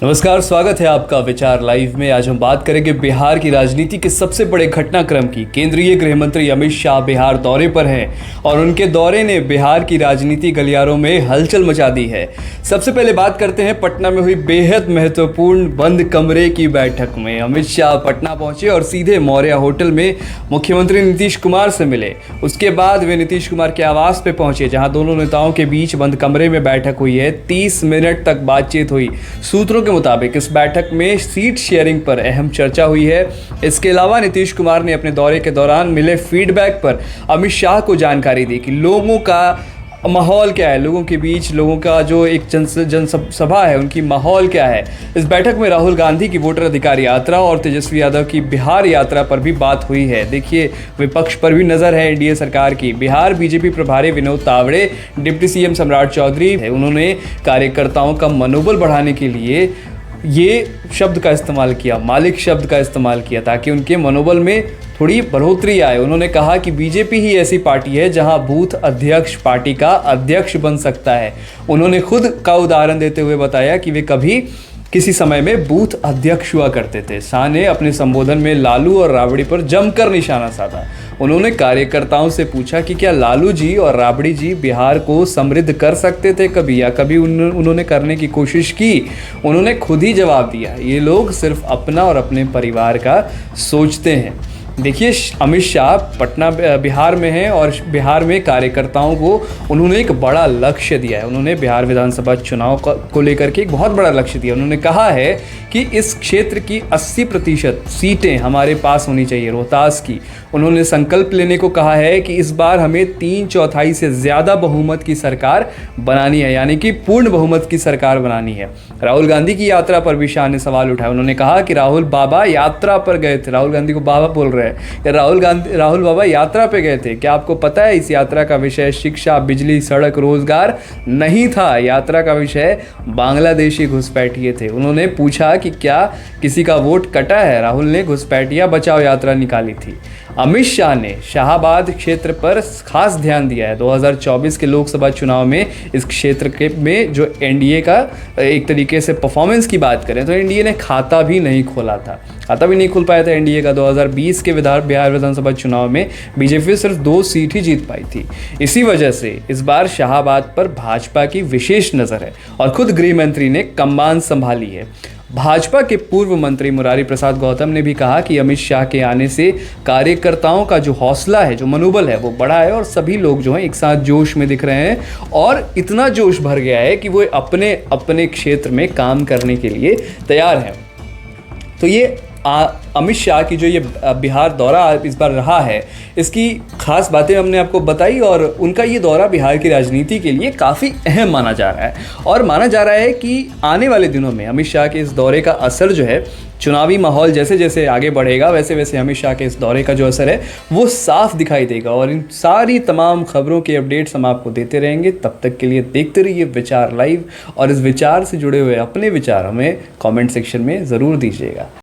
नमस्कार, स्वागत है आपका विचार लाइव में। आज हम बात करेंगे बिहार की राजनीति के सबसे बड़े घटनाक्रम की। केंद्रीय गृह मंत्री अमित शाह बिहार दौरे पर हैं और उनके दौरे ने बिहार की राजनीति गलियारों में हलचल मचा दी है। सबसे पहले बात करते हैं पटना में हुई बेहद महत्वपूर्ण बंद कमरे की बैठक में। अमित शाह पटना पहुंचे और सीधे मौर्य होटल में मुख्यमंत्री नीतीश कुमार से मिले। उसके बाद वे नीतीश कुमार के आवास पे पहुंचे, जहां दोनों नेताओं के बीच बंद कमरे में बैठक हुई है। 30 मिनट तक बातचीत हुई। सूत्रों के मुताबिक इस बैठक में सीट शेयरिंग पर अहम चर्चा हुई है। इसके अलावा नीतीश कुमार ने अपने दौरे के दौरान मिले फीडबैक पर अमित शाह को जानकारी दी कि लोगों का माहौल क्या है, लोगों के बीच लोगों का जो एक जनसभा है उनकी माहौल क्या है। इस बैठक में राहुल गांधी की वोटर अधिकार यात्रा और तेजस्वी यादव की बिहार यात्रा पर भी बात हुई है। देखिए, विपक्ष पर भी नजर है एनडीए सरकार की। बिहार बीजेपी प्रभारी विनोद तावड़े, डिप्टी सीएम सम्राट चौधरी है, उन्होंने कार्यकर्ताओं का मनोबल बढ़ाने के लिए ये शब्द का इस्तेमाल किया, मालिक शब्द का इस्तेमाल किया, ताकि उनके मनोबल में थोड़ी बढ़ोतरी आए। उन्होंने कहा कि बीजेपी ही ऐसी पार्टी है जहां बूथ अध्यक्ष पार्टी का अध्यक्ष बन सकता है। उन्होंने खुद का उदाहरण देते हुए बताया कि वे कभी किसी समय में बूथ अध्यक्ष हुआ करते थे। शाह ने अपने संबोधन में लालू और राबड़ी पर जमकर निशाना साधा। उन्होंने कार्यकर्ताओं से पूछा कि क्या लालू जी और राबड़ी जी बिहार को समृद्ध कर सकते थे कभी, या कभी उन्होंने करने की कोशिश की। उन्होंने खुद ही जवाब दिया, ये लोग सिर्फ अपना और अपने परिवार का सोचते हैं। देखिए, अमित शाह पटना बिहार में हैं और बिहार में कार्यकर्ताओं को उन्होंने एक बड़ा लक्ष्य दिया है। उन्होंने बिहार विधानसभा चुनाव को लेकर के एक बहुत बड़ा लक्ष्य दिया। उन्होंने कहा है कि इस क्षेत्र की 80% सीटें हमारे पास होनी चाहिए, रोहतास की। उन्होंने संकल्प लेने को कहा है कि इस बार हमें 3/4 से ज़्यादा बहुमत की सरकार बनानी है, यानी कि पूर्ण बहुमत की सरकार बनानी है। राहुल गांधी की यात्रा पर भी शाह ने सवाल उठाया। उन्होंने कहा कि राहुल बाबा यात्रा पर गए थे। राहुल गांधी को बाबा बोल रहे हैं। राहुल बाबा यात्रा पे गए थे। क्या आपको पता है इस यात्रा का विषय शिक्षा, बिजली, सड़क, रोजगार नहीं था। यात्रा का विषय बांग्लादेशी घुसपैठिए थे। उन्होंने पूछा कि क्या किसी का वोट कटा है। राहुल ने घुसपैठिया बचाओ यात्रा निकाली थी। अमित शाह ने शाहबाद क्षेत्र पर खास ध्यान दिया है। 2024 के लोकसभा चुनाव में इस क्षेत्र के में जो एनडीए का एक तरीके से परफॉर्मेंस की बात करें तो एनडीए ने खाता भी नहीं खोला था। खाता भी नहीं खुल पाया था एनडीए का। 2020 के बिहार विधानसभा चुनाव में बीजेपी सिर्फ 2 सीट ही जीत पाई थी। इसी वजह से इस बार शाहबाद पर भाजपा की विशेष नज़र है और खुद गृह मंत्री ने कमान संभाली है। भाजपा के पूर्व मंत्री मुरारी प्रसाद गौतम ने भी कहा कि अमित शाह के आने से कार्यकर्ताओं का जो हौसला है, जो मनोबल है, वो बढ़ा है और सभी लोग जो हैं एक साथ जोश में दिख रहे हैं और इतना जोश भर गया है कि वो अपने अपने क्षेत्र में काम करने के लिए तैयार हैं। तो ये अमित शाह की जो ये बिहार दौरा इस बार रहा है, इसकी खास बातें हमने आपको बताई और उनका ये दौरा बिहार की राजनीति के लिए काफ़ी अहम माना जा रहा है। और माना जा रहा है कि आने वाले दिनों में अमित शाह के इस दौरे का असर जो है, चुनावी माहौल जैसे जैसे आगे बढ़ेगा वैसे वैसे अमित शाह के इस दौरे का जो असर है वो साफ दिखाई देगा। और इन सारी तमाम खबरों के अपडेट्स हम आपको देते रहेंगे। तब तक के लिए देखते रहिए विचार लाइव और इस विचार से जुड़े हुए अपने विचार हमें कमेंट सेक्शन में ज़रूर दीजिएगा।